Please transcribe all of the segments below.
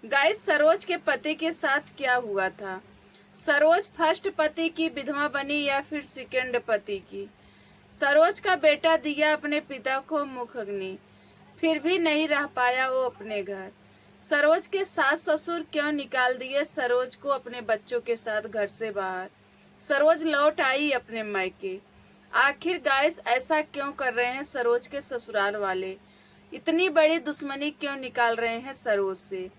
Guys, Saroj के पति के साथ क्या हुआ था? सरोज फर्स्ट पति की विधवा बनी या फिर सेकंड पति की? सरोज का बेटा दिया अपने पिता को मुखाग्नि, फिर भी नहीं रह पाया वो अपने घर। सरोज के सास ससुर क्यों निकाल दिए सरोज को अपने बच्चों के साथ घर से बाहर? सरोज लौट आई अपने मायके। आखिर गाइस ऐसा क्यों कर रहे हैं सरोज के ससुराल वाले? इतनी बड़ी दुश्मनी क्यों निकाल रहे हैं सरोज से,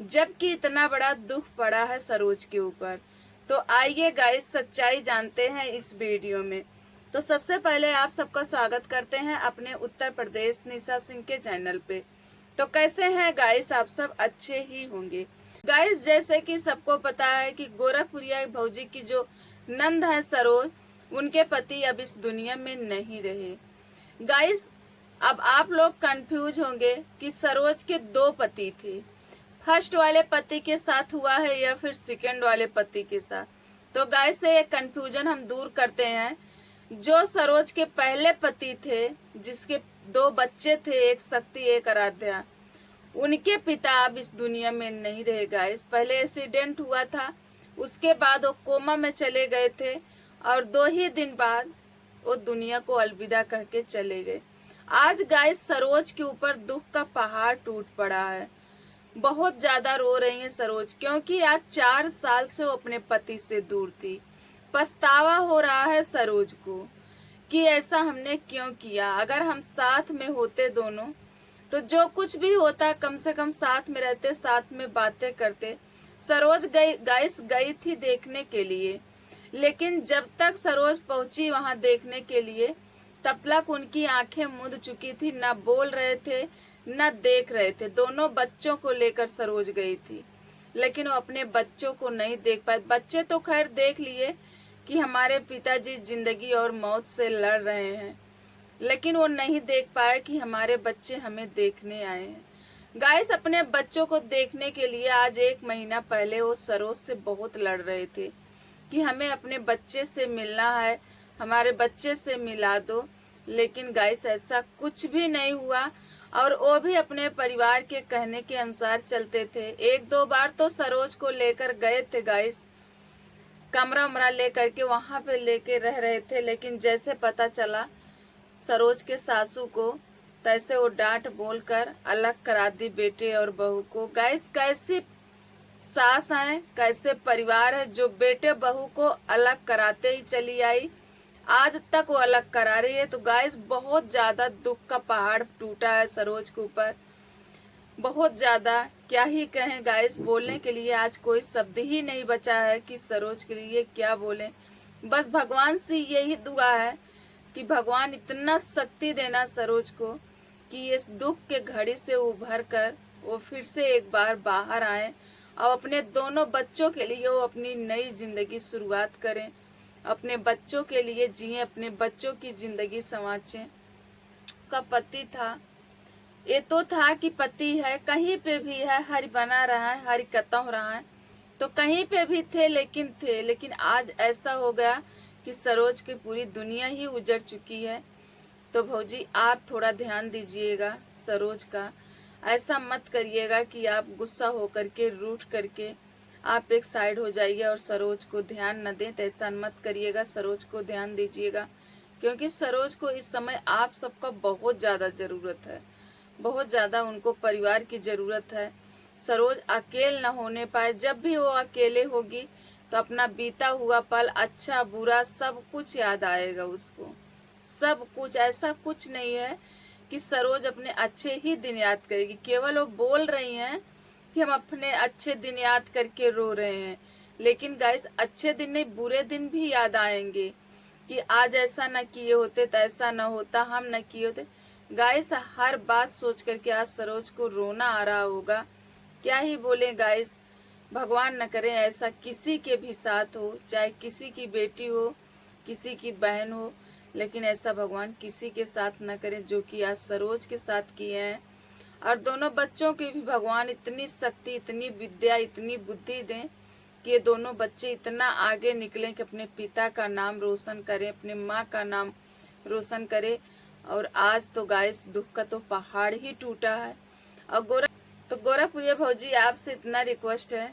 जबकि इतना बड़ा दुख पड़ा है सरोज के ऊपर? तो आइए गाइस सच्चाई जानते हैं इस वीडियो में। तो सबसे पहले आप सबका स्वागत करते हैं अपने उत्तर प्रदेश निशा सिंह के चैनल पे। तो कैसे हैं गाइस, आप सब अच्छे ही होंगे। गाइस, जैसे कि सबको पता है कि गोरखपुरिया भौजी की जो नंद है सरोज, उनके पति अब इस दुनिया में नहीं रहे। गाइस, अब आप लोग कंफ्यूज होंगे कि सरोज के दो पति थे, फर्स्ट वाले पति के साथ हुआ है या फिर सेकंड वाले पति के साथ। तो गाइस से ये कंफ्यूजन हम दूर करते हैं। जो सरोज के पहले पति थे, जिसके दो बच्चे थे, एक शक्ति एक आराध्या, उनके पिता अब इस दुनिया में नहीं रहे गाइस। पहले एक्सीडेंट हुआ था, उसके बाद वो कोमा में चले गए थे और 2 ही दिन बाद वो दुनिया को अलविदा कह के चले गए। आज गाइस सरोज के ऊपर दुख का पहाड़ टूट पड़ा है। बहुत ज्यादा रो रही है सरोज, क्योंकि आज 4 साल से वो अपने पति से दूर थी। पछतावा हो रहा है सरोज को कि ऐसा हमने क्यों किया। अगर हम साथ में होते दोनों, तो जो कुछ भी होता कम से कम साथ में रहते, साथ में बातें करते। सरोज गई थी देखने के लिए, लेकिन जब तक सरोज पहुंची वहां देखने के लिए, तब तक उनकी आंखें मूंद चुकी थी, ना बोल रहे थे न देख रहे थे। दोनों बच्चों को लेकर सरोज गई थी, लेकिन वो अपने बच्चों को नहीं देख पाए। बच्चे तो खैर देख लिए कि हमारे पिताजी जिंदगी और मौत से लड़ रहे हैं, लेकिन वो नहीं देख पाए कि हमारे बच्चे हमें देखने आए हैं। गाइस, अपने बच्चों को देखने के लिए आज 1 महीना पहले वो सरोज से बहुत लड़ रहे थे कि हमें अपने बच्चे से मिलना है, हमारे बच्चे से मिला दो। लेकिन गाइस ऐसा कुछ भी नहीं हुआ, और वो भी अपने परिवार के कहने के अनुसार चलते थे। 1-2 बार तो सरोज को लेकर गए थे गाइस, कमरा उमरा लेकर के वहां पे लेके रह रहे थे, लेकिन जैसे पता चला सरोज के सासू को, तैसे वो डांट बोलकर अलग करा दी बेटे और बहू को। गाइस, कैसी सास है, कैसे परिवार है जो बेटे बहू को अलग कराते ही चली आई, आज तक वो अलग करा रही है। तो गाइस बहुत ज्यादा दुख का पहाड़ टूटा है सरोज के ऊपर, बहुत ज्यादा। क्या ही कहें गाइस, बोलने के लिए आज कोई शब्द ही नहीं बचा है कि सरोज के लिए क्या बोले। बस भगवान से यही दुआ है कि भगवान इतना शक्ति देना सरोज को कि इस दुख के घड़ी से उभर कर वो फिर से एक बार बाहर आए और अपने दोनों बच्चों के लिए वो अपनी नई जिंदगी शुरुआत करें, अपने बच्चों के लिए जिए, अपने बच्चों की जिंदगी संवारें। का पति था, ये तो था कि पति है, कहीं पे भी है, हरि बना रहा है, हरि कतौ रहा है, तो कहीं पे भी थे, लेकिन आज ऐसा हो गया कि सरोज की पूरी दुनिया ही उजड़ चुकी है। तो भौजी आप थोड़ा ध्यान दीजिएगा सरोज का, ऐसा मत करिएगा कि आप गुस्सा होकर के रूठ करके आप एक साइड हो जाइए और सरोज को ध्यान न दें। तो ऐसा मत करिएगा, सरोज को ध्यान दीजिएगा, क्योंकि सरोज को इस समय आप सबका बहुत ज्यादा जरूरत है, बहुत ज्यादा उनको परिवार की जरूरत है। सरोज अकेले न होने पाए, जब भी वो अकेले होगी तो अपना बीता हुआ पल, अच्छा बुरा सब कुछ याद आएगा उसको, सब कुछ। ऐसा कुछ नहीं है कि सरोज अपने अच्छे ही दिन याद करेगी, केवल वो बोल रही हैं कि हम अपने अच्छे दिन याद करके रो रहे हैं, लेकिन गाइस अच्छे दिन नहीं, बुरे दिन भी याद आएंगे कि आज ऐसा न किए होते तो ऐसा न होता, हम न किए होते। गाइस हर बात सोच करके आज सरोज को रोना आ रहा होगा। क्या ही बोले गाइस, भगवान न करे ऐसा किसी के भी साथ हो, चाहे किसी की बेटी हो, किसी की बहन हो, लेकिन ऐसा भगवान किसी के साथ न करे जो कि आज सरोज के साथ किए हैं। और दोनों बच्चों के भी भगवान इतनी शक्ति, इतनी विद्या, इतनी बुद्धि दें कि ये दोनों बच्चे इतना आगे निकलें कि अपने पिता का नाम रोशन करें, अपने माँ का नाम रोशन करें। और आज तो गाइस दुख का तो पहाड़ ही टूटा है। और तो गोरखप्रिय भौजी आपसे इतना रिक्वेस्ट है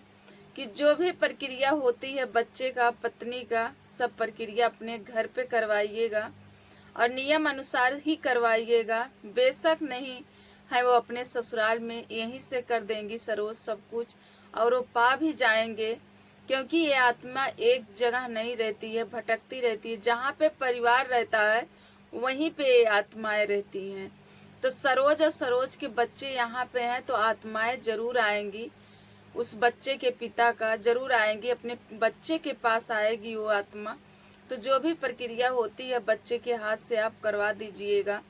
कि जो भी प्रक्रिया होती है बच्चे का, पत्नी का, सब प्रक्रिया अपने घर पे करवाइएगा और नियम अनुसार ही करवाइएगा। बेशक नहीं है वो अपने ससुराल में यहीं से कर देंगी सरोज सब कुछ, और वो पा भी जाएंगे, क्योंकि ये आत्मा एक जगह नहीं रहती है, भटकती रहती है। जहाँ पे परिवार रहता है वहीं पे ये आत्माएं रहती हैं। तो सरोज और सरोज के बच्चे यहाँ पे हैं तो आत्माएं जरूर आएंगी, उस बच्चे के पिता का जरूर आएंगी, अपने बच्चे के पास आएगी वो आत्मा। तो जो भी प्रक्रिया होती है बच्चे के हाथ से आप करवा दीजिएगा।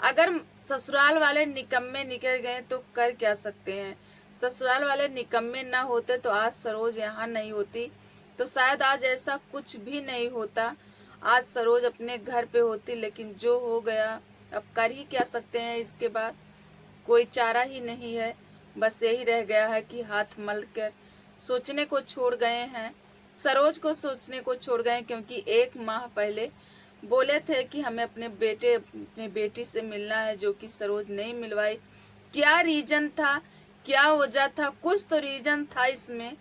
अगर ससुराल वाले निकम्मे निकल गए तो कर क्या सकते हैं। ससुराल वाले निकम्मे ना होते तो आज सरोज यहाँ नहीं होती, तो शायद आज ऐसा कुछ भी नहीं होता, आज सरोज अपने घर पे होती। लेकिन जो हो गया अब कर ही क्या सकते हैं, इसके बाद कोई चारा ही नहीं है। बस यही रह गया है कि हाथ मल कर सोचने को छोड़ गए हैं, सरोज को सोचने को छोड़ गए, क्योंकि 1 माह पहले बोले थे कि हमें अपने बेटी से मिलना है, जो कि सरोज नहीं मिलवाई। क्या रीजन था, क्या वजह था, कुछ तो रीजन था इसमें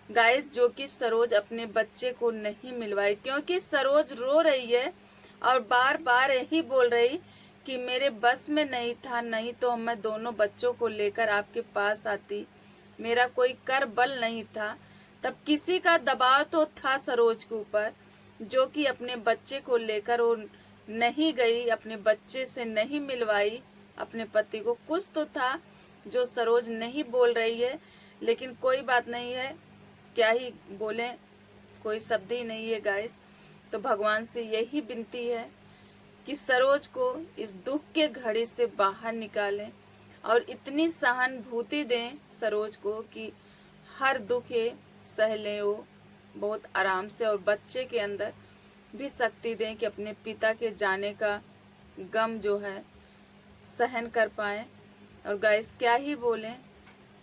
गाइस, जो कि सरोज अपने बच्चे को नहीं मिलवाई। क्योंकि सरोज रो रही है और बार बार यही बोल रही कि मेरे बस में नहीं था, नहीं तो मैं दोनों बच्चों को लेकर आपके पास आती, मेरा कोई कर बल नहीं था। तब किसी का दबाव तो था सरोज के ऊपर, जो कि अपने बच्चे को लेकर वो नहीं गई, अपने बच्चे से नहीं मिलवाई अपने पति को। कुछ तो था जो सरोज नहीं बोल रही है, लेकिन कोई बात नहीं है, क्या ही बोले, कोई शब्द ही नहीं है गाइस। तो भगवान से यही विनती है कि सरोज को इस दुख के घड़ी से बाहर निकालें और इतनी सहानुभूति दें सरोज को कि हर दुख ये सह ले वो बहुत आराम से, और बच्चे के अंदर भी शक्ति दें कि अपने पिता के जाने का गम जो है सहन कर पाएं। और गाइस क्या ही बोलें,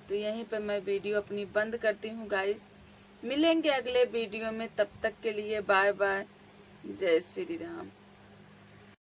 तो यहीं पे मैं वीडियो अपनी बंद करती हूँ गाइस। मिलेंगे अगले वीडियो में, तब तक के लिए बाय बाय, जय श्री राम।